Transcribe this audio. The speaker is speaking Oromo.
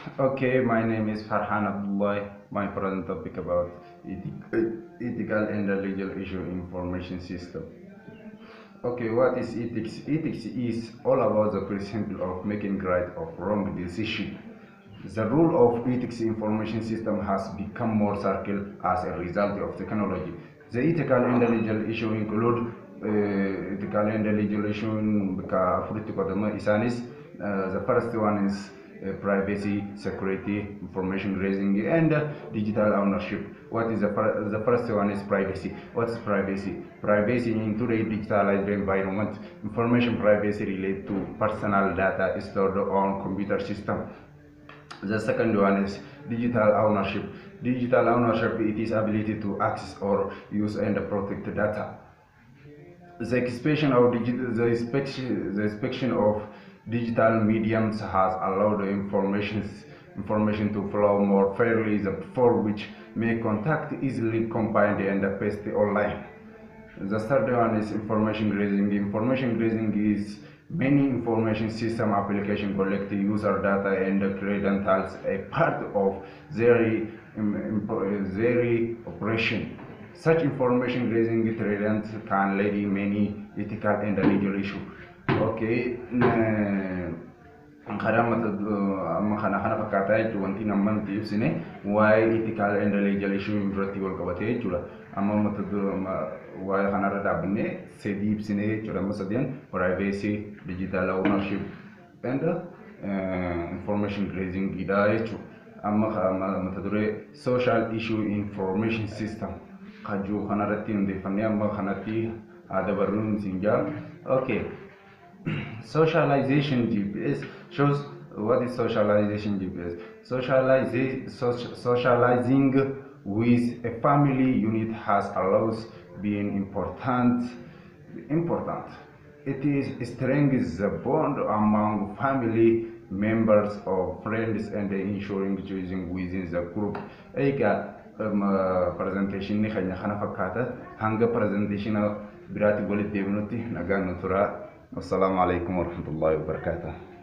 Okay, my name is Farhan Abdullah. My present topic about ethical and legal issue information system. Okay, what is ethics? Ethics is all about the principle of making right or wrong decision. The rule of ethics information system has become more circle as a result of technology. The ethical and legal issue include ethical and legal issue the first one is privacy, security, information raising, and digital ownership. What is the first one is privacy. What is privacy? Privacy in today's digitalized environment, information privacy related to personal data stored on computer system. The second one is digital ownership. Digital ownership it is ability to access or use and protect data. The expansion of digital mediums has allowed information to flow more fairly than before, which make contact easily combined and pasted online. The third one is information grazing. Information grazing is many information system application collect user data and credentials a part of their operation. Such information grazing trends can lead to many ethical and legal issues. Okay. Khana fakkaata jechuun wanti namni nuti ibsine waa'ee ethical and legal issue irratti wal qabatee jechuudha. Amma mata waa'ee kanarra dhaabbanne sadii ibsine jechuudha. Amma sadeen privacy, digital ownership and information grazing idha jechuudha. Amma mata duree social issue information system kajuu kanarratti hundeeffannee amma kanatti dabarruun siin jaa. Okay. Socialization GPS shows what is socialization GPS. Socializing with a family unit has always been important. It is strengthens the bond among family members or friends and ensuring choosing within the group. Presentation ni khanya khana fakkaata hanga presentation biraati walitti deebinutti nagaan nutura. Wassalamu alaikum warahmatullahi wabarakatuh.